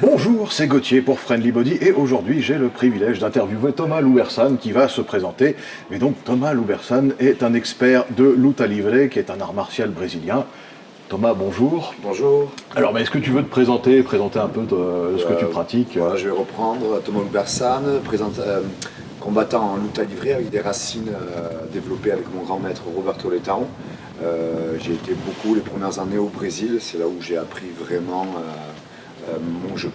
Bonjour, c'est Gauthier pour Friendly Body et aujourd'hui j'ai le privilège d'interviewer Thomas Loubersan qui va se présenter. Mais donc Thomas Loubersan est un expert de luta livre qui est un art martial brésilien. Thomas, bonjour. Bonjour. Alors, mais est-ce que tu veux te présenter un peu de ce que tu pratiques Voilà, je vais reprendre Thomas Loubersan, combattant en lutte livrée avec des racines développées avec mon grand maître Roberto Leitão. J'ai été beaucoup les premières années au Brésil, c'est là où j'ai appris vraiment mon jeu.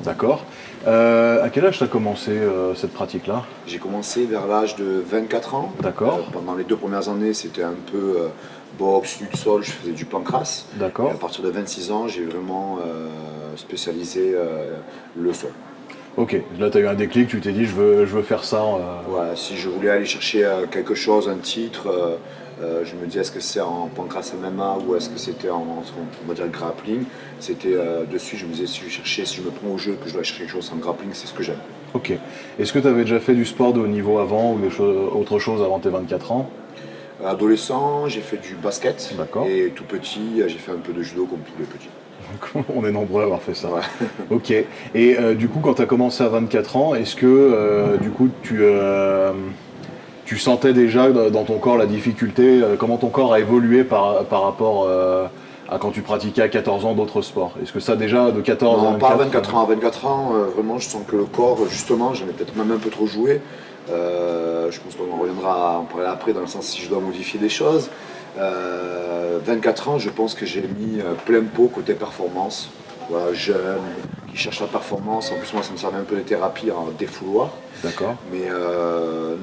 D'accord. À quel âge tu as commencé cette pratique-là? J'ai commencé vers l'âge de 24 ans. D'accord. Pendant les 2 premières années, c'était un peu boxe, lutte sol, je faisais du pancrace. D'accord. Et à partir de 26 ans, j'ai vraiment spécialisé le sol. Ok, là tu as eu un déclic, tu t'es dit je veux faire ça. Voilà, si je voulais aller chercher quelque chose, un titre, je me dis est-ce que c'est en pancrace MMA ou est-ce que c'était on va dire grappling. C'était dessus, je me disais si je me prends au jeu que je dois chercher quelque chose en grappling, c'est ce que j'aime. Ok. Est-ce que tu avais déjà fait du sport de haut niveau avant ou autre chose avant tes 24 ans? Adolescent, j'ai fait du basket. D'accord. Et tout petit, j'ai fait un peu de judo comme tous les petits. On est nombreux à avoir fait ça. Ouais. Ok. Et du coup, quand tu as commencé à 24 ans, est-ce que du coup tu sentais déjà dans ton corps la difficulté, comment ton corps a évolué par rapport à quand tu pratiquais à 14 ans d'autres sports? Est-ce que ça déjà de 14 à Non, pas à 24 24 ans. À 24 ans, vraiment, je sens que le corps, justement, j'en ai peut-être même un peu trop joué. Je pense qu'on en reviendra, on parlera après, dans le sens si je dois modifier des choses. 24 ans, je pense que j'ai mis plein pot côté performance. Voilà, jeune, qui cherche la performance. En plus, moi, ça me servait un peu de thérapie en défouloir. D'accord. Mais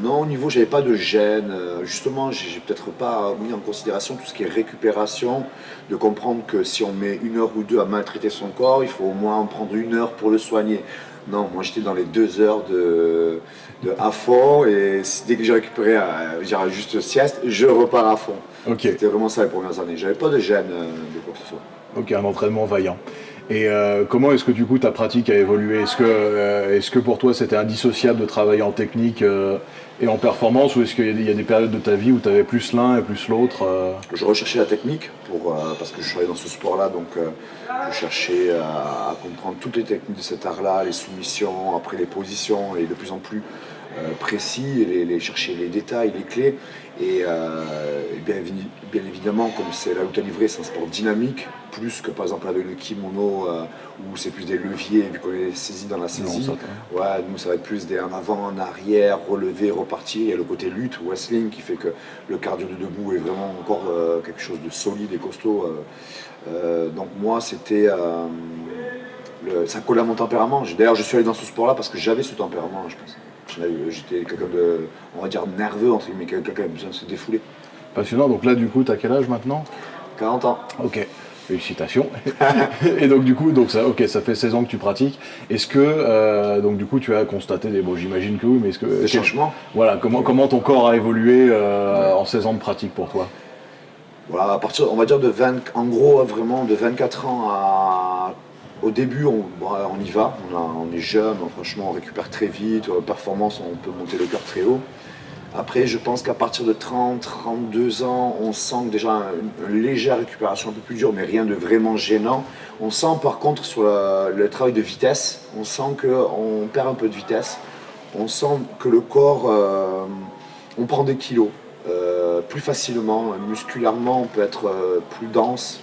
non, au niveau, j'avais pas de gêne. Justement, j'ai peut-être pas mis en considération tout ce qui est récupération, de comprendre que si on met 1 heure ou 2 à maltraiter son corps, il faut au moins en prendre 1 heure pour le soigner. Non, moi j'étais dans les 2 heures de à fond et dès que j'ai récupéré un juste sieste, je repars à fond. Ok. C'était vraiment ça les premières années. J'avais pas de gêne de quoi que ce soit. Ok, un entraînement vaillant. Et comment est-ce que du coup ta pratique a évolué? Est-ce que pour toi c'était indissociable de travailler en technique et en performance, ou est-ce qu'il y a des périodes de ta vie où tu avais plus l'un et plus l'autre Je recherchais la technique parce que je travaillais dans ce sport-là, donc je cherchais à comprendre toutes les techniques de cet art-là, les soumissions, après les positions, et de plus en plus précis, et chercher les détails, les clés. Et bien évidemment, comme c'est la lutte livrée, c'est un sport dynamique, plus que par exemple avec le kimono, où c'est plus des leviers, vu qu'on est saisi dans la saisie. Ouais, nous, ça va être plus des en avant, en arrière, relever, repartir. Il y a le côté lutte, wrestling, qui fait que le cardio de debout est vraiment encore quelque chose de solide et costaud. Donc moi, c'était... ça collait à mon tempérament. D'ailleurs, je suis allé dans ce sport-là parce que j'avais ce tempérament, je pense. J'étais quelqu'un de, on va dire, nerveux, entre guillemets, quelqu'un qui avait besoin de se défouler. Passionnant. Donc là, du coup, tu as quel âge maintenant? 40 ans. Ok, félicitations. Et donc du coup, ça fait 16 ans que tu pratiques. Est-ce que donc du coup tu as constaté j'imagine que oui, mais est-ce que Des changements? Voilà, comment ton corps a évolué en 16 ans de pratique pour toi? Voilà, à partir, on va dire en gros, vraiment de 24 ans au début, on y va, on est jeune, franchement, on récupère très vite, performance, on peut monter le cœur très haut. Après, je pense qu'à partir de 30, 32 ans, on sent déjà une légère récupération un peu plus dure, mais rien de vraiment gênant. On sent par contre sur le travail de vitesse, on sent qu'on perd un peu de vitesse. On sent que le corps, on prend des kilos plus facilement. Musculairement, on peut être plus dense.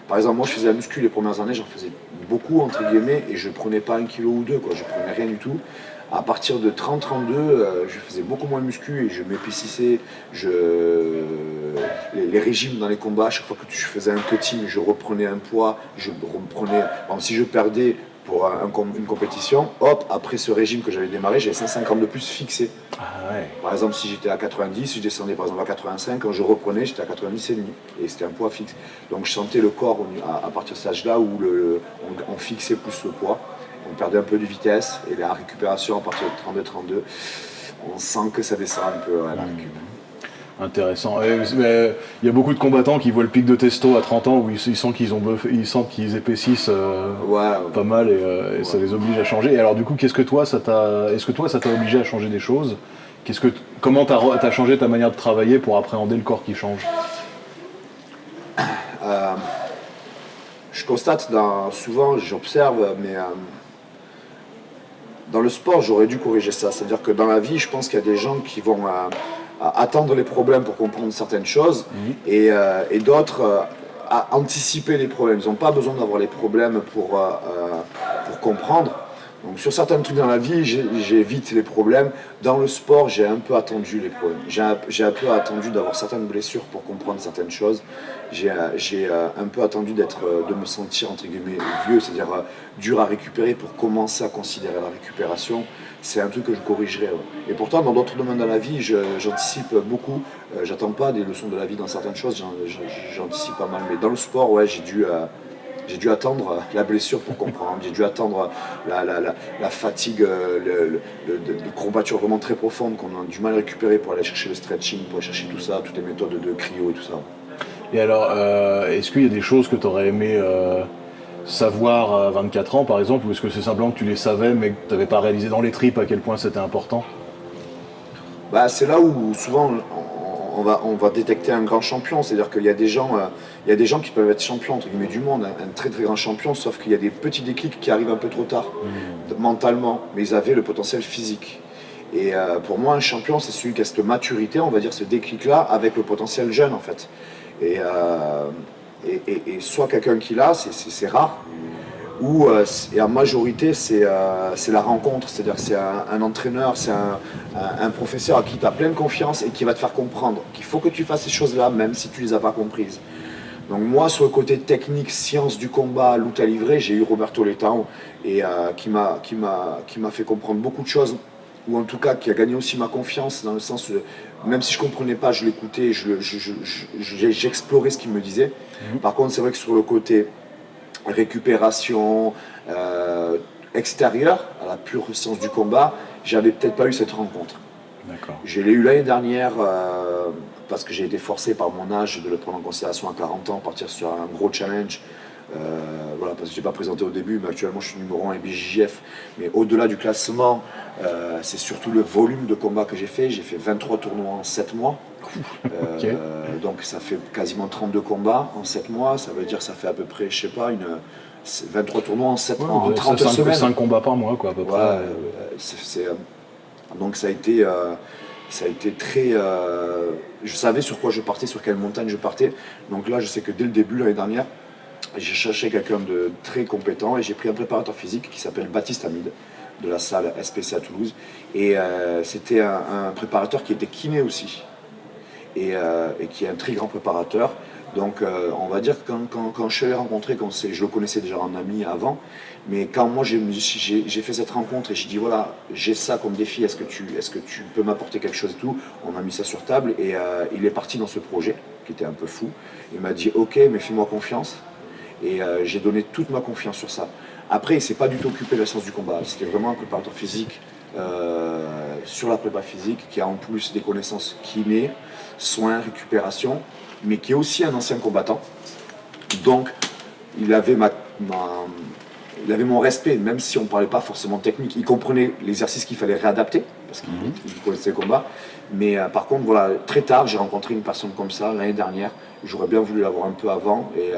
Par exemple, moi je faisais la muscu les premières années, j'en faisais beaucoup entre guillemets, et je prenais pas 1 kilo ou 2, quoi. Je prenais rien du tout. À partir de 30-32, je faisais beaucoup moins de muscu et je m'épaississais. Les régimes dans les combats, à chaque fois que je faisais un cutting, je reprenais un poids. Par exemple, si je perdais pour une compétition, hop, après ce régime que j'avais démarré, j'avais 150 de plus fixé. Ah ouais. Par exemple, si j'étais à 90, je descendais par exemple à 85, quand je reprenais, j'étais à 90,5. Et c'était un poids fixe. Donc je sentais le corps à partir de cet âge-là où on fixait plus le poids. On perdait un peu de vitesse, et la récupération à partir de 32-32, on sent que ça descend un peu à la récup. Intéressant. Il y a beaucoup de combattants qui voient le pic de testo à 30 ans où ils sentent qu'ils épaississent pas mal et ça les oblige à changer. Et alors du coup, est-ce que toi ça t'a obligé à changer des choses? Comment t'as changé ta manière de travailler pour appréhender le corps qui change? je constate, souvent j'observe, mais dans le sport, j'aurais dû corriger ça. C'est-à-dire que dans la vie, je pense qu'il y a des gens qui vont attendre les problèmes pour comprendre certaines choses et d'autres à anticiper les problèmes. Ils n'ont pas besoin d'avoir les problèmes pour comprendre. Donc sur certains trucs dans la vie, j'évite les problèmes. Dans le sport, j'ai un peu attendu les problèmes. J'ai un peu attendu d'avoir certaines blessures pour comprendre certaines choses. J'ai un peu attendu de me sentir entre guillemets vieux, c'est-à-dire dur à récupérer pour commencer à considérer la récupération. C'est un truc que je corrigerai. Ouais. Et pourtant, dans d'autres domaines de la vie, j'anticipe beaucoup. J'attends pas des leçons de la vie dans certaines choses, j'anticipe pas mal. Mais dans le sport, ouais, j'ai dû attendre la blessure pour comprendre, j'ai dû attendre la fatigue, les courbatures vraiment très profondes qu'on a du mal à récupérer pour aller chercher le stretching, pour aller chercher tout ça, toutes les méthodes de cryo et tout ça. Et alors, est-ce qu'il y a des choses que tu aurais aimé savoir à 24 ans par exemple, ou est-ce que c'est simplement que tu les savais mais que tu n'avais pas réalisé dans les tripes à quel point c'était important? C'est là où souvent on va détecter un grand champion, c'est-à-dire qu'il y a des gens qui peuvent être champions entre guillemets du monde, un très très grand champion, sauf qu'il y a des petits déclics qui arrivent un peu trop tard, mentalement, mais ils avaient le potentiel physique. Et pour moi, un champion, c'est celui qui a cette maturité, on va dire ce déclic-là, avec le potentiel jeune en fait. Et soit quelqu'un qui l'a, c'est rare, ou et en majorité c'est la rencontre, c'est-à-dire que c'est un entraîneur, c'est un professeur à qui tu as pleine confiance et qui va te faire comprendre qu'il faut que tu fasses ces choses-là même si tu ne les as pas comprises. Donc moi sur le côté technique, science du combat, lutte à livrer, j'ai eu Roberto Letao et qui m'a fait comprendre beaucoup de choses, ou en tout cas qui a gagné aussi ma confiance dans le sens où, même si je ne comprenais pas, je l'écoutais, j'explorais ce qu'il me disait. Par contre c'est vrai que sur le côté récupération extérieure, à la pure science du combat, j'avais peut-être pas eu cette rencontre. D'accord. Je l'ai eu l'année dernière parce que j'ai été forcé par mon âge de le prendre en considération à 40 ans, partir sur un gros challenge. Voilà, parce que je n'ai pas présenté au début, mais actuellement je suis numéro 1 IBJJF. Mais au-delà du classement, c'est surtout le volume de combat que j'ai fait. J'ai fait 23 tournois en 7 mois. Okay. Donc ça fait quasiment 32 combats en 7 mois. Ça veut dire que ça fait à peu près, je sais pas, 23 tournois en 7 mois, en 30 semaines. 5 combats par mois, quoi, à peu près. Donc ça a été très... je savais sur quoi je partais, sur quelle montagne je partais. Donc là, je sais que dès le début, l'année dernière, j'ai cherché quelqu'un de très compétent et j'ai pris un préparateur physique qui s'appelle Baptiste Hamid, de la salle SPC à Toulouse. Et c'était un préparateur qui était kiné aussi. Et qui est un très grand préparateur. Donc on va dire que quand je l'ai rencontré, je le connaissais déjà en ami avant, mais quand moi j'ai fait cette rencontre et j'ai dit voilà, j'ai ça comme défi, est-ce que tu peux m'apporter quelque chose et tout, on a mis ça sur table et il est parti dans ce projet qui était un peu fou. Il m'a dit ok, mais fais-moi confiance, et j'ai donné toute ma confiance sur ça. Après il ne s'est pas du tout occupé de la science du combat, c'était vraiment un préparateur physique sur la prépa physique qui a en plus des connaissances kiné, soins, récupération, mais qui est aussi un ancien combattant. Donc, il avait mon respect, même si on ne parlait pas forcément technique. Il comprenait l'exercice qu'il fallait réadapter, parce qu'il connaissait le combat. Mais par contre, voilà, très tard, j'ai rencontré une personne comme ça, l'année dernière. J'aurais bien voulu l'avoir un peu avant, et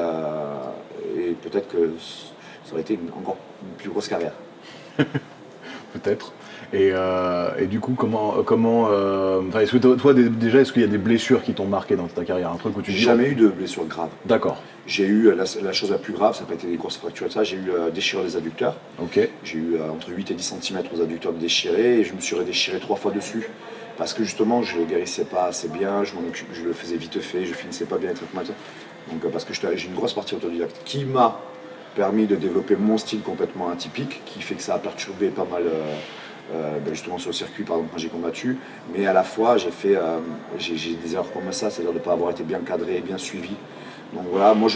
peut-être que ça aurait été encore une plus grosse carrière. Peut-être. Et du coup, est-ce que toi déjà, est-ce qu'il y a des blessures qui t'ont marqué dans ta carrière, un truc où tu dis... J'ai jamais eu de blessure grave. D'accord. J'ai eu la chose la plus grave, ça n'a pas été des grosses fractures, ça. J'ai eu déchirure des adducteurs. Ok. J'ai eu entre 8 et 10 cm aux adducteurs déchirés et je me suis redéchiré 3 fois dessus. Parce que justement, je ne le guérissais pas assez bien, je le faisais vite fait, je finissais pas bien les traitements. Donc parce que j'ai une grosse partie autodidacte qui m'a permis de développer mon style complètement atypique, qui fait que ça a perturbé pas mal justement sur le circuit quand j'ai combattu, mais à la fois j'ai des erreurs comme ça, c'est-à-dire de ne pas avoir été bien cadré et bien suivi. Donc voilà, moi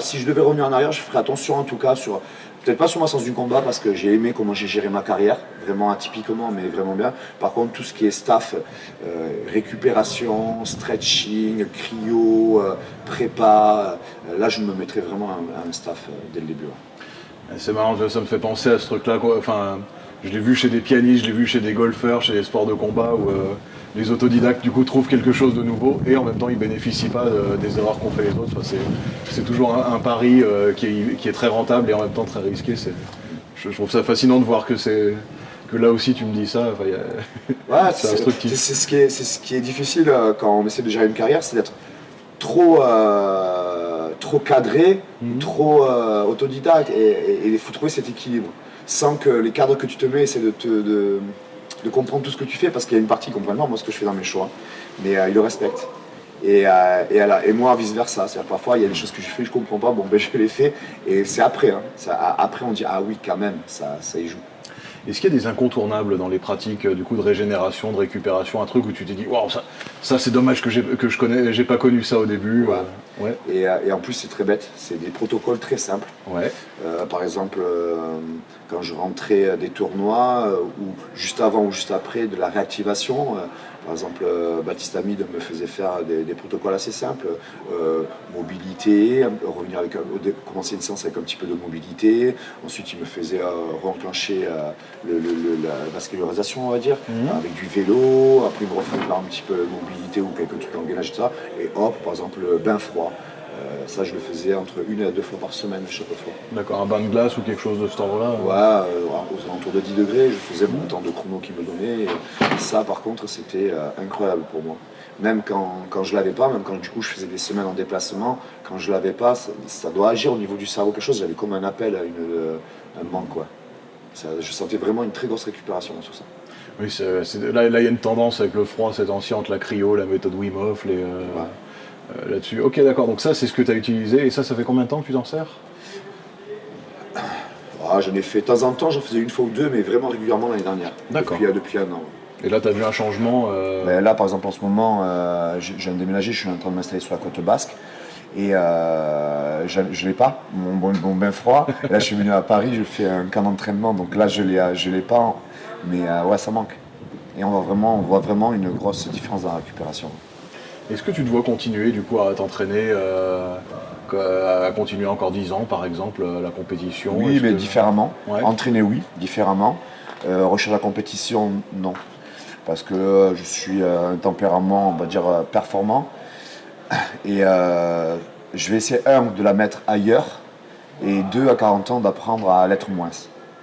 si je devais revenir en arrière, je ferais attention en tout cas peut-être pas sur ma sens du combat parce que j'ai aimé comment j'ai géré ma carrière, vraiment atypiquement mais vraiment bien. Par contre tout ce qui est staff, récupération, stretching, cryo, prépa, là je me mettrais vraiment un staff dès le début. Ouais. C'est marrant, ça me fait penser à ce truc-là, enfin... Je l'ai vu chez des pianistes, je l'ai vu chez des golfeurs, chez des sports de combat où les autodidactes du coup trouvent quelque chose de nouveau et en même temps ils bénéficient pas des erreurs qu'ont fait les autres. Enfin, c'est toujours un pari qui est très rentable et en même temps très risqué. Je trouve ça fascinant de voir que là aussi tu me dis ça. Enfin, c'est instructif. C'est ce qui est difficile quand on essaie de gérer une carrière, c'est d'être trop cadré, trop autodidacte, et il faut trouver cet équilibre sans que les cadres que tu te mets essaient de comprendre tout ce que tu fais, parce qu'il y a une partie qui comprend pas moi ce que je fais dans mes choix, mais ils le respectent. Et moi vice versa, c'est-à-dire parfois il y a des choses que je fais, je comprends pas, bon ben je les fais, et c'est après, après on dit ah oui quand même, ça y joue. Est-ce qu'il y a des incontournables dans les pratiques du coup de régénération, de récupération, un truc où tu t'es dit waouh, ça c'est dommage que j'ai pas connu ça au début. Ouais. Et en plus c'est très bête, c'est des protocoles très simples. Ouais. Par exemple, quand je rentrais des tournois, ou juste avant ou juste après de la réactivation, par exemple Baptiste Hamid me faisait faire des protocoles assez simples, mobilité, revenir commencer une séance avec un petit peu de mobilité, ensuite il me faisait re-enclencher la vascularisation, on va dire, avec du vélo, après il me refaisait faire un petit peu de mobilité ou quelques trucs en gainage, et ça, et hop, par exemple bain froid. Ça, je le faisais entre 1 à 2 fois par semaine chaque fois. D'accord, un bain de glace ou quelque chose de cet ordre-là. Ouais, aux alentours de 10 degrés, je faisais mon temps de chrono qu'il me donnait. Et ça, par contre, c'était incroyable pour moi. Même quand je l'avais pas, même quand du coup je faisais des semaines en déplacement, quand je l'avais pas, ça doit agir au niveau du cerveau, quelque chose. J'avais comme un appel à un manque, quoi. Je sentais vraiment une très grosse récupération sur ça. Oui, là, il y a une tendance avec le froid, cette ancienne, la cryo, la méthode Wim Hof, là-dessus. Ok, d'accord, donc ça c'est ce que tu as utilisé, et ça fait combien de temps que tu t'en sers? J'en ai fait de temps en temps, j'en faisais une fois ou deux, mais vraiment régulièrement l'année dernière. D'accord. Depuis 1 an. Et là, tu as vu un changement Là, par exemple, en ce moment, je viens de déménager, je suis en train de m'installer sur la côte basque, et je ne l'ai pas, mon bain froid. Et là, je suis venu à Paris, je fais un camp d'entraînement, donc là, je l'ai pas, mais ouais, ça manque. Et on voit vraiment une grosse différence dans la récupération. Est-ce que tu te vois continuer du coup à t'entraîner, à continuer encore 10 ans par exemple, la compétition? Oui, mais différemment. Ouais. Entraîner, oui, différemment. Recherche la compétition, non. Parce que je suis un tempérament, on va dire, performant. Et je vais essayer, de la mettre ailleurs, et 2, à 40 ans, d'apprendre à l'être moins.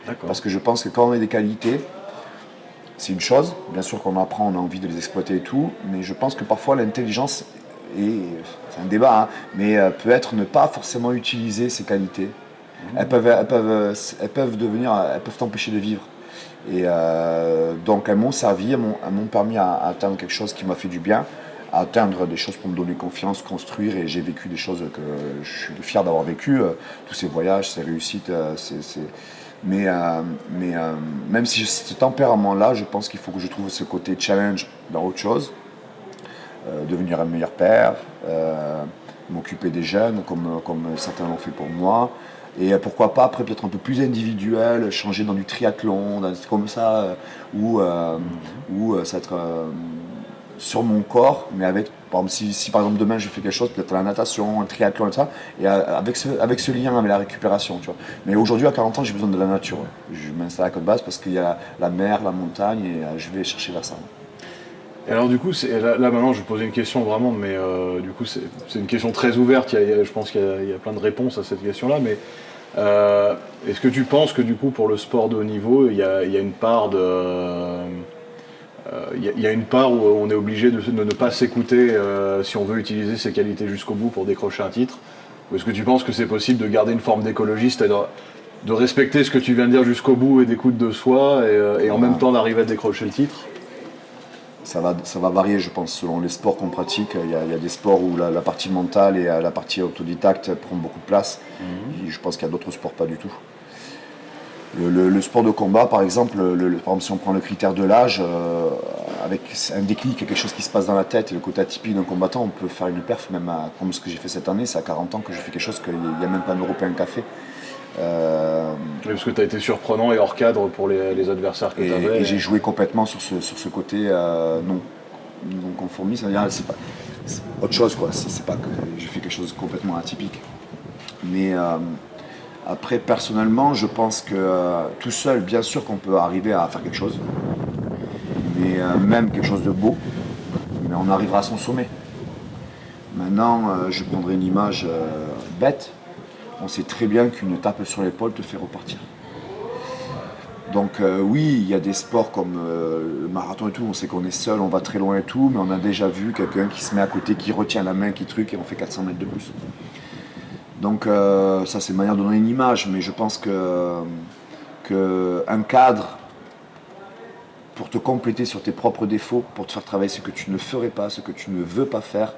D'accord. Parce que je pense que quand on a des qualités, c'est une chose, bien sûr qu'on apprend, on a envie de les exploiter et tout, mais je pense que parfois l'intelligence, c'est un débat, mais peut être ne pas forcément utiliser ces qualités. Elles peuvent t'empêcher de vivre. Et donc elles m'ont servi, elles m'ont permis à atteindre quelque chose qui m'a fait du bien, à atteindre des choses pour me donner confiance, construire, et j'ai vécu des choses que je suis fier d'avoir vécu, tous ces voyages, ces réussites, Mais même si j'ai ce tempérament-là, je pense qu'il faut que je trouve ce côté challenge dans autre chose. Devenir un meilleur père, m'occuper des jeunes comme certains l'ont fait pour moi. Et pourquoi pas, après peut-être un peu plus individuel, changer dans du triathlon, comme ça, ou ça va être sur mon corps, mais avec, par exemple, si par exemple demain je fais quelque chose, peut-être la natation, un triathlon et ça, et avec ce lien avec la récupération, tu vois. Mais aujourd'hui, à 40 ans, j'ai besoin de la nature. Je m'installe à la côte basse parce qu'il y a la mer, la montagne, et je vais chercher vers ça. Et alors du coup, là maintenant je vais poser une question vraiment, mais du coup c'est une question très ouverte, je pense qu'il y a plein de réponses à cette question-là, mais est-ce que tu penses que du coup pour le sport de haut niveau, il y a une part il y a une part où on est obligé de ne pas s'écouter si on veut utiliser ses qualités jusqu'au bout pour décrocher un titre? Ou est-ce que tu penses que c'est possible de garder une forme d'écologiste, de respecter ce que tu viens de dire jusqu'au bout et d'écoute de soi, et en même temps d'arriver à décrocher le titre? Ça va varier, je pense, selon les sports qu'on pratique. Il y a des sports où la partie mentale et la partie autodidacte prend beaucoup de place. Et je pense qu'il y a d'autres sports pas du tout. Le sport de combat, par exemple, si on prend le critère de l'âge, avec un déclic, quelque chose qui se passe dans la tête, et le côté atypique d'un combattant, on peut faire une perf, même comme ce que j'ai fait cette année, c'est à 40 ans que je fais quelque chose qu'il n'y a même pas un Européen qui a fait. Oui, parce que tu as été surprenant et hors cadre pour les adversaires que tu avais. Et j'ai joué complètement sur ce côté non conformiste. C'est pas autre chose, quoi. C'est pas que j'ai fait quelque chose de complètement atypique. Mais après, personnellement, je pense que tout seul, bien sûr qu'on peut arriver à faire quelque chose. Mais même quelque chose de beau. mais on arrivera à son sommet. Maintenant, je prendrai une image bête. On sait très bien qu'une tape sur l'épaule te fait repartir. Donc oui, il y a des sports comme le marathon et tout, on sait qu'on est seul, on va très loin et tout, mais on a déjà vu quelqu'un qui se met à côté, qui retient la main, qui truc, et on fait 400 mètres de plus. Donc ça c'est une manière de donner une image, mais je pense qu'un cadre pour te compléter sur tes propres défauts, pour te faire travailler ce que tu ne ferais pas, ce que tu ne veux pas faire,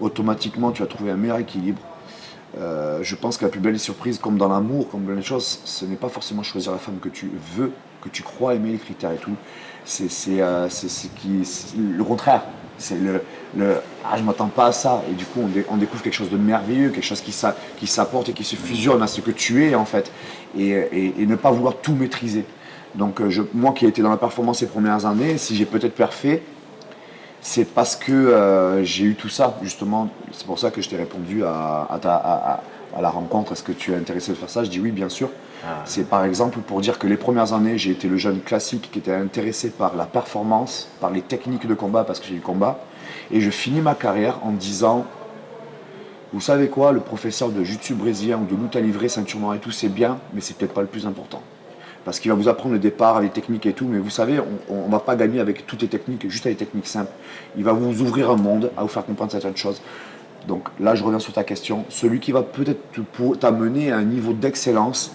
automatiquement tu vas trouver un meilleur équilibre. Je pense que la plus belle surprise, comme dans l'amour, comme dans les choses, ce n'est pas forcément choisir la femme que tu veux, que tu crois aimer, les critères et tout. C'est le contraire. C'est je m'attends pas à ça. Et du coup, on découvre quelque chose de merveilleux, quelque chose qui s'apporte et qui se fusionne à ce que tu es en fait. Et ne pas vouloir tout maîtriser. Donc moi qui ai été dans la performance ces premières années, si j'ai peut-être parfait, c'est parce que j'ai eu tout ça, justement. C'est pour ça que je t'ai répondu à la rencontre. Est-ce que tu es intéressé de faire ça? Je dis oui, bien sûr. C'est par exemple pour dire que les premières années, j'ai été le jeune classique qui était intéressé par la performance, par les techniques de combat, parce que j'ai eu combat. Et je finis ma carrière en disant, vous savez quoi, le professeur de jiu-jitsu brésilien ou de lutte à livrer, ceinture noire et tout, c'est bien, mais c'est peut-être pas le plus important. Parce qu'il va vous apprendre le départ, les techniques et tout, mais vous savez, on ne va pas gagner avec toutes les techniques, juste avec les techniques simples. Il va vous ouvrir un monde, à vous faire comprendre certaines choses. Donc là, je reviens sur ta question. Celui qui va peut-être t'amener à un niveau d'excellence,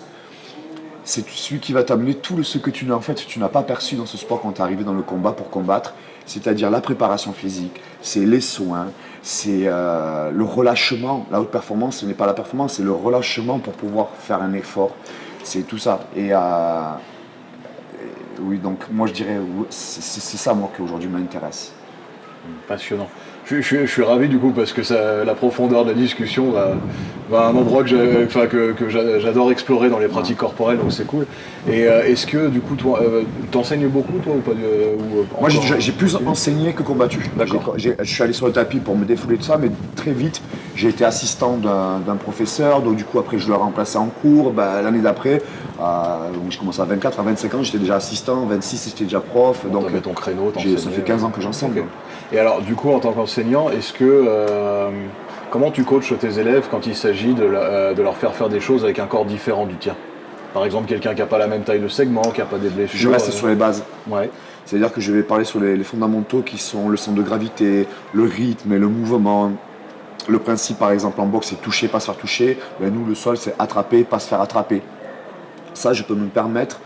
c'est celui qui va t'amener tout ce que tu n'as pas perçu dans ce sport quand tu es arrivé dans le combat pour combattre, c'est-à-dire la préparation physique, c'est les soins, c'est le relâchement. La haute performance, ce n'est pas la performance, c'est le relâchement pour pouvoir faire un effort. C'est tout ça. Et oui, donc moi je dirais, c'est ça moi qui aujourd'hui m'intéresse. Passionnant. Je suis ravi du coup parce que la profondeur de la discussion va à un endroit que j'adore explorer dans les pratiques corporelles, donc c'est cool. Et est-ce que du coup toi, t'enseignes beaucoup toi ou pas Moi j'ai plus enseigné que combattu. D'accord. Je suis allé sur le tapis pour me défouler de ça, mais très vite j'ai été assistant d'un professeur, donc du coup après je l'ai remplacé en cours. L'année d'après, je commençais à 24, à 25 ans j'étais déjà assistant, 26 j'étais déjà prof. Donc ton créneau, ça fait 15 ans que j'enseigne. Okay. Et alors du coup en tant qu'enseignant, est-ce que comment tu coaches tes élèves quand il s'agit de leur faire des choses avec un corps différent du tien? Par exemple, quelqu'un qui n'a pas la même taille de segment, qui n'a pas des blessures. Je reste sur les bases. Ouais. C'est-à-dire que je vais parler sur les fondamentaux qui sont le centre de gravité, le rythme et le mouvement. Le principe, par exemple, en boxe, c'est toucher, pas se faire toucher. Nous, le sol, c'est attraper, pas se faire attraper. Ça, je peux me permettre,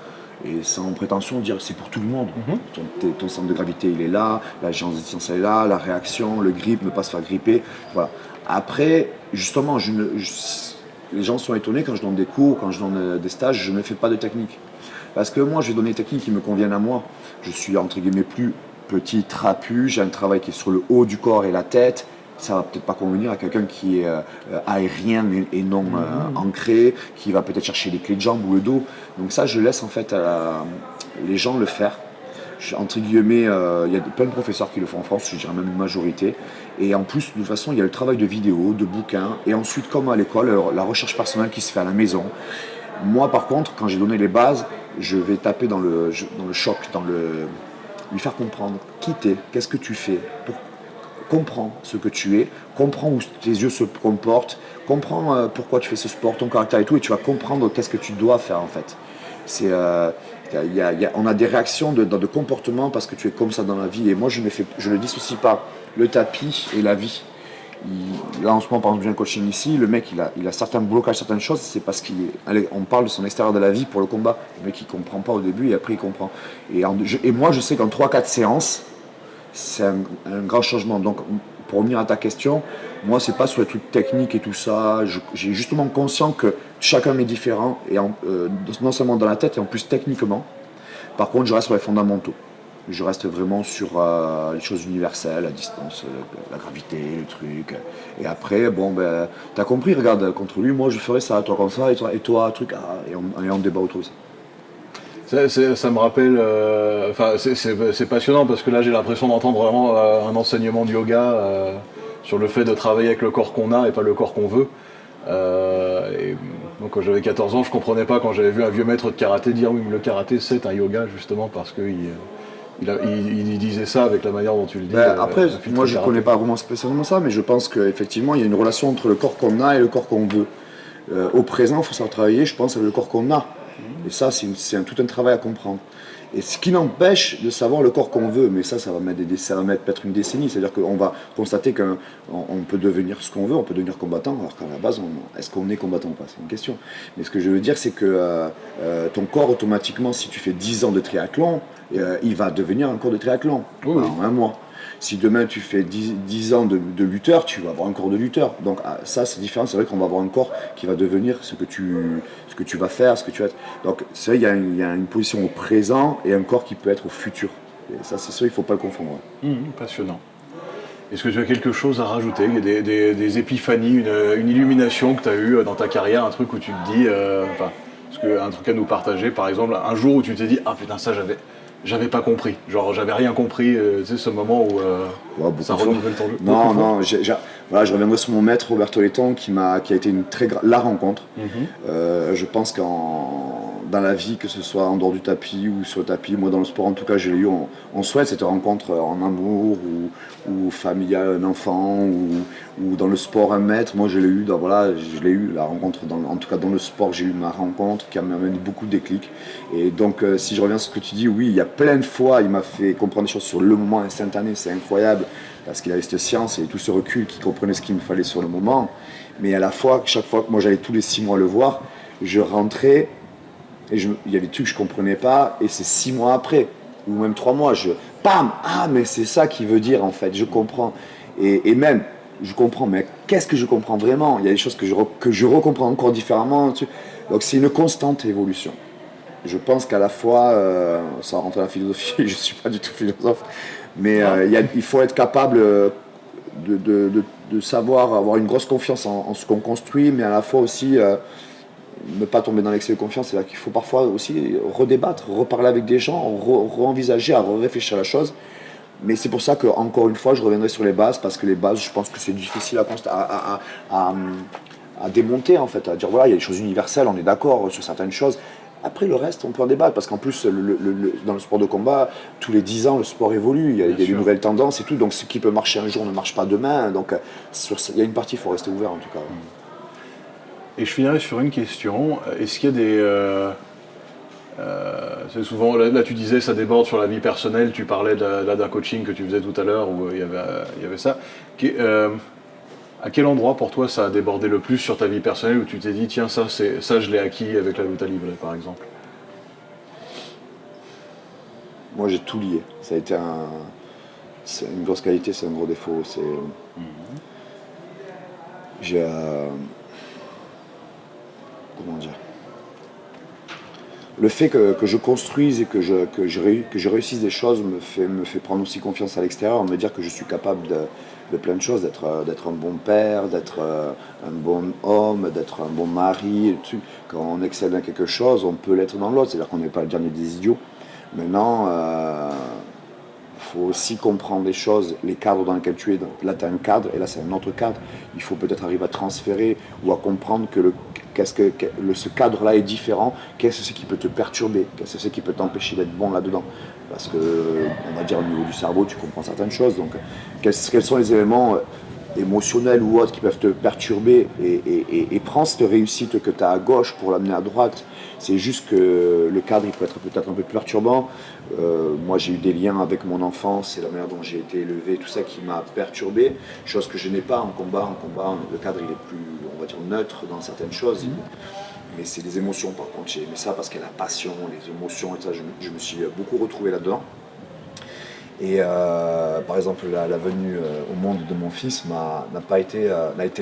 et sans prétention, de dire c'est pour tout le monde. Ton centre de gravité, il est là, la distance, elle est là, la réaction, le grip, ne pas se faire gripper. Voilà. Après, justement, les gens sont étonnés quand je donne des cours, quand je donne des stages, je ne fais pas de technique. Parce que moi, je vais donner des techniques qui me conviennent à moi. Je suis, entre guillemets, plus petit, trapu, j'ai un travail qui est sur le haut du corps et la tête. Ça va peut-être pas convenir à quelqu'un qui est aérien et non ancré, qui va peut-être chercher les clés de jambes ou le dos. Donc ça, je laisse en fait les gens le faire. Entre guillemets, il y a plein de professeurs qui le font en France, je dirais même une majorité. Et en plus, de toute façon, il y a le travail de vidéo, de bouquins, et ensuite, comme à l'école, la recherche personnelle qui se fait à la maison. Moi, par contre, quand j'ai donné les bases, je vais taper dans le choc, lui faire comprendre qui t'es, qu'est-ce que tu fais, comprends ce que tu es, comprends où tes yeux se comportent, comprends pourquoi tu fais ce sport, ton caractère et tout, et tu vas comprendre qu'est-ce que tu dois faire en fait. On a des réactions de comportement parce que tu es comme ça dans la vie, et moi je ne dissocie pas le tapis et la vie. Là en ce moment, par exemple, j'ai un coaching ici, le mec il a certains blocages, certaines choses, c'est parce on parle de son extérieur de la vie pour le combat. Le mec il comprend pas au début et après il comprend. Et moi je sais qu'en 3-4 séances, c'est un grand changement. Donc, pour revenir à ta question, moi, c'est pas sur les trucs techniques et tout ça. J'ai justement conscient que chacun est différent, et non seulement dans la tête, et en plus techniquement. Par contre, je reste sur les fondamentaux. Je reste vraiment sur les choses universelles, la distance, la gravité, le truc. Et après, t'as compris, regarde, contre lui, moi, je ferais ça, toi comme ça, et toi, truc, et on débat autour de ça. Ça me rappelle, c'est passionnant parce que là j'ai l'impression d'entendre vraiment un enseignement de yoga sur le fait de travailler avec le corps qu'on a et pas le corps qu'on veut. Et donc quand j'avais 14 ans, je comprenais pas quand j'avais vu un vieux maître de karaté dire oui mais le karaté c'est un yoga justement parce qu'il il disait ça avec la manière dont tu le dis. Après, moi je ne connais pas vraiment spécialement ça, mais je pense qu'effectivement il y a une relation entre le corps qu'on a et le corps qu'on veut. Au présent, il faut savoir travailler, je pense, avec le corps qu'on a. Et ça, c'est tout un travail à comprendre. Et ce qui n'empêche de savoir le corps qu'on veut, mais ça va mettre peut-être une décennie. C'est-à-dire qu'on va constater qu'on peut devenir ce qu'on veut, on peut devenir combattant, alors qu'à la base, est-ce qu'on est combattant ou pas? C'est une question. Mais ce que je veux dire, c'est que ton corps, automatiquement, si tu fais 10 ans de triathlon, il va devenir un corps de triathlon en un mois. Si demain tu fais 10 ans de lutteur, tu vas avoir un corps de lutteur. Donc ça c'est différent, c'est vrai qu'on va avoir un corps qui va devenir ce que tu vas faire, ce que tu vas être. Donc c'est vrai, il y a une position au présent et un corps qui peut être au futur. Et ça c'est sûr, il ne faut pas le confondre. Passionnant. Est-ce que tu as quelque chose à rajouter? Il y a des épiphanies, une illumination que tu as eue dans ta carrière, un truc où tu te dis, un truc à nous partager par exemple, un jour où tu t'es dit, ah putain ça j'avais pas compris, genre j'avais rien compris, tu sais, ce moment où ça renouvelle ton jeu. Non, je reviendrai sur mon maître Roberto Letton qui a été la rencontre. Je pense dans la vie, que ce soit en dehors du tapis ou sur le tapis, moi dans le sport en tout cas, je l'ai eu, on souhaite cette rencontre en amour ou familial, un enfant ou dans le sport un maître. Moi je l'ai eu, la rencontre, en tout cas dans le sport, j'ai eu ma rencontre qui m'a amené beaucoup de déclics. Et donc si je reviens sur ce que tu dis, oui, il y a plein de fois, il m'a fait comprendre des choses sur le moment instantané, c'est incroyable, parce qu'il avait cette science et tout ce recul, qui comprenait ce qu'il me fallait sur le moment. Mais à la fois, chaque fois que moi j'allais tous les 6 mois le voir, je rentrais, et il y avait des trucs que je ne comprenais pas, et c'est 6 mois après, ou même 3 mois, mais c'est ça qu'il veut dire en fait, je comprends. Et même, je comprends, mais qu'est-ce que je comprends vraiment? Il y a des choses que je recomprends encore différemment. Donc c'est une constante évolution. Je pense qu'à la fois, sans rentrer dans la philosophie, je ne suis pas du tout philosophe, mais il faut être capable de savoir avoir une grosse confiance en ce qu'on construit, mais à la fois aussi ne pas tomber dans l'excès de confiance. C'est là qu'il faut parfois aussi redébattre, reparler avec des gens, re-envisager, réfléchir à la chose. Mais c'est pour ça que, encore une fois, je reviendrai sur les bases, parce que les bases, je pense que c'est difficile à démonter, en fait, à dire voilà, il y a des choses universelles, on est d'accord sur certaines choses. Après, le reste, on peut en débattre, parce qu'en plus, dans le sport de combat, tous les 10 ans, le sport évolue, il y a des nouvelles tendances et tout, donc ce qui peut marcher un jour ne marche pas demain, donc il y a une partie, il faut rester ouvert en tout cas. Et je finirai sur une question, est-ce qu'il y a des... c'est souvent, là tu disais ça déborde sur la vie personnelle, tu parlais d'un coaching que tu faisais tout à l'heure où il y avait ça. À quel endroit pour toi ça a débordé le plus sur ta vie personnelle où tu t'es dit tiens ça je l'ai acquis avec la lutte à livrer par exemple? Moi j'ai tout lié, ça a été c'est une grosse qualité, c'est un gros défaut. Comment dire? Le fait que je construise et que je réussisse des choses me fait prendre aussi confiance à l'extérieur, me dire que je suis capable de plein de choses, d'être un bon père, d'être un bon homme, d'être un bon mari. Quand on excelle dans quelque chose, on peut l'être dans l'autre, c'est-à-dire qu'on n'est pas le dernier des idiots. Maintenant, il faut aussi comprendre les choses, les cadres dans lesquels tu es. Là, tu as un cadre et là, c'est un autre cadre. Il faut peut-être arriver à transférer ou à comprendre que ce cadre-là est différent. Qu'est-ce qui peut te perturber? Qu'est-ce qui peut t'empêcher d'être bon là-dedans? Parce que, on va dire, au niveau du cerveau, tu comprends certaines choses. Donc, quels sont les éléments émotionnels ou autres qui peuvent te perturber et prends cette réussite que tu as à gauche pour l'amener à droite. C'est juste que le cadre il peut être peut-être un peu perturbant. Moi j'ai eu des liens avec mon enfance et la manière dont j'ai été élevé, tout ça qui m'a perturbé, chose que je n'ai pas en combat. En combat, le cadre il est plus, on va dire, neutre dans certaines choses. Mais c'est les émotions par contre, j'ai aimé ça parce qu'il y a la passion, les émotions et ça, je me suis beaucoup retrouvé là-dedans. Et par exemple, la venue au monde de mon fils n'a été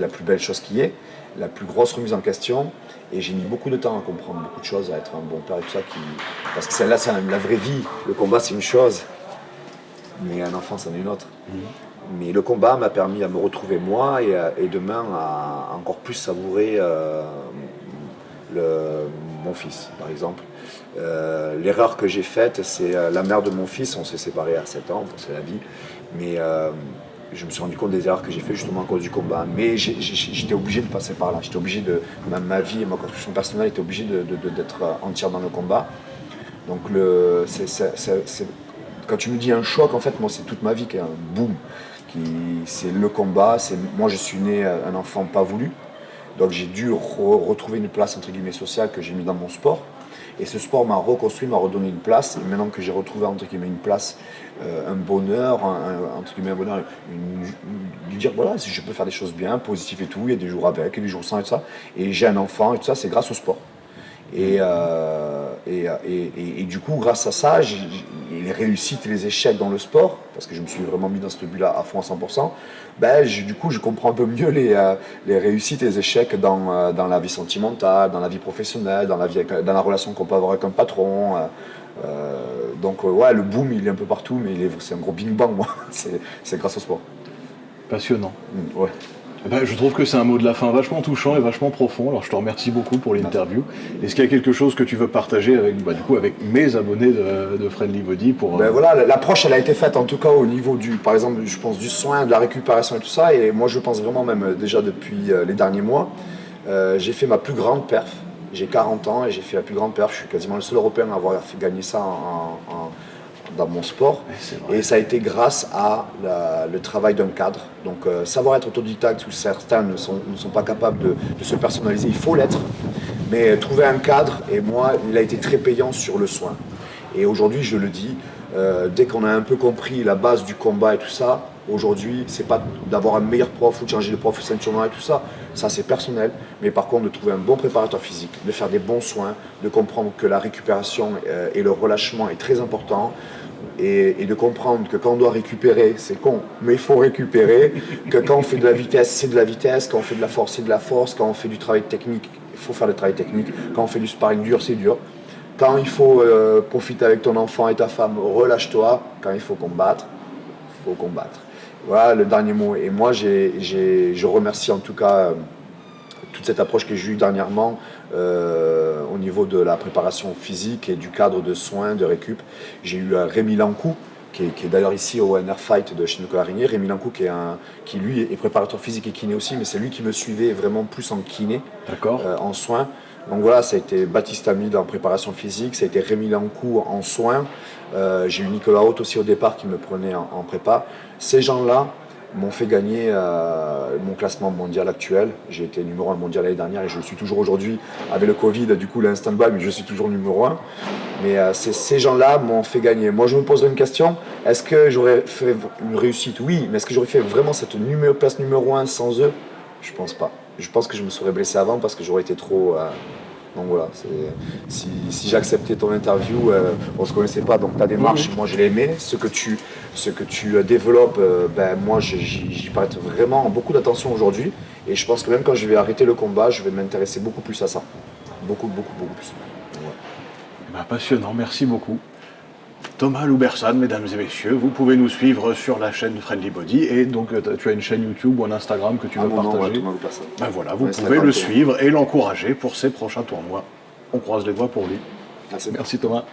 la plus belle chose qui est, la plus grosse remise en question. Et j'ai mis beaucoup de temps à comprendre beaucoup de choses, à être un bon père et tout ça. Parce que celle-là, c'est la vraie vie. Le combat, c'est une chose, mais un enfant, c'en est une autre. Mais le combat m'a permis à me retrouver moi et demain à encore plus savourer mon fils, par exemple. L'erreur que j'ai faite, c'est la mère de mon fils, on s'est séparés à 7 ans, c'est la vie, mais je me suis rendu compte des erreurs que j'ai faites justement à cause du combat. Mais j'étais obligé de passer par là, j'étais obligé ma vie et ma construction personnelle était obligée d'être entière dans le combat. Donc quand tu me dis un choc, en fait, moi, c'est toute ma vie qui est un boom. C'est le combat. Moi, je suis né un enfant pas voulu. Donc, j'ai dû retrouver une place, entre guillemets, sociale que j'ai mis dans mon sport. Et ce sport m'a reconstruit, m'a redonné une place. Et maintenant que j'ai retrouvé, entre guillemets, une place, un bonheur, entre guillemets, un bonheur, de dire, voilà, si je peux faire des choses bien, positives et tout, il y a des jours avec, il y a des jours sans et tout ça. Et j'ai un enfant et tout ça, c'est grâce au sport. Et du coup, grâce à ça, les réussites et les échecs dans le sport, parce que je me suis vraiment mis dans ce but-là à fond à 100%, du coup, je comprends un peu mieux les réussites et les échecs dans la vie sentimentale, dans la vie professionnelle, dans la relation qu'on peut avoir avec un patron. Donc, ouais, le boom, il est un peu partout, mais c'est un gros bing bang, moi. C'est grâce au sport. Passionnant. Ouais. Je trouve que c'est un mot de la fin vachement touchant et vachement profond, alors je te remercie beaucoup pour l'interview. Est-ce qu'il y a quelque chose que tu veux partager avec mes abonnés de Friendly Body pour... Voilà, l'approche elle a été faite en tout cas au niveau par exemple, je pense du soin, de la récupération et tout ça, et moi je pense vraiment même déjà depuis les derniers mois, j'ai fait ma plus grande perf. J'ai 40 ans et j'ai fait la plus grande perf, je suis quasiment le seul Européen à avoir fait gagner ça dans mon sport, et ça a été grâce à le travail d'un cadre. Donc savoir être autodidacte, où certains ne sont pas capables de se personnaliser, il faut l'être, mais trouver un cadre, et moi il a été très payant sur le soin. Et aujourd'hui je le dis, dès qu'on a un peu compris la base du combat et tout ça, aujourd'hui c'est pas d'avoir un meilleur prof ou de changer de prof ceinture noire et tout ça, ça c'est personnel, mais par contre de trouver un bon préparateur physique, de faire des bons soins, de comprendre que la récupération et le relâchement est très important, et de comprendre que quand on doit récupérer, c'est con, mais il faut récupérer, que quand on fait de la vitesse, c'est de la vitesse, quand on fait de la force, c'est de la force, quand on fait du travail technique, il faut faire du travail technique, quand on fait du sparring dur, c'est dur. Quand il faut profiter avec ton enfant et ta femme, relâche-toi. Quand il faut combattre, il faut combattre. Voilà le dernier mot. Et moi, je remercie en tout cas toute cette approche que j'ai eue dernièrement au niveau de la préparation physique et du cadre de soins, de récup. J'ai eu Rémi Lancou, qui est d'ailleurs ici au NR Fight de chez Nicolas Régnier. Rémi Lancou, qui lui est préparateur physique et kiné aussi, mais c'est lui qui me suivait vraiment plus en kiné, en soins. Donc voilà, ça a été Baptiste Amid en préparation physique, ça a été Rémi Lancou en soins. J'ai eu Nicolas Haute aussi au départ qui me prenait en prépa. Ces gens-là m'ont fait gagner mon classement mondial actuel. J'ai été numéro 1 mondial l'année dernière et je le suis toujours aujourd'hui. Avec le Covid, du coup, l'instant by, mais je suis toujours numéro 1. Mais ces gens-là m'ont fait gagner. Moi, je me poserais une question. Est-ce que j'aurais fait une réussite? Oui, mais est-ce que j'aurais fait vraiment cette place numéro 1 sans eux? Je pense pas. Je pense que je me serais blessé avant parce que j'aurais été trop... Donc voilà, si j'acceptais ton interview, on ne se connaissait pas, donc ta démarche, moi je l'ai aimée. Ce que tu développes, moi j'y prête vraiment beaucoup d'attention aujourd'hui. Et je pense que même quand je vais arrêter le combat, je vais m'intéresser beaucoup plus à ça. Beaucoup plus. Ouais. Passionnant, merci beaucoup. Thomas Loubersan, mesdames et messieurs, vous pouvez nous suivre sur la chaîne Friendly Body, et donc tu as une chaîne YouTube ou un Instagram que tu veux partager. Thomas Loubersan. Voilà, vous pouvez le suivre et l'encourager pour ses prochains tournois. On croise les doigts pour lui. Merci Thomas.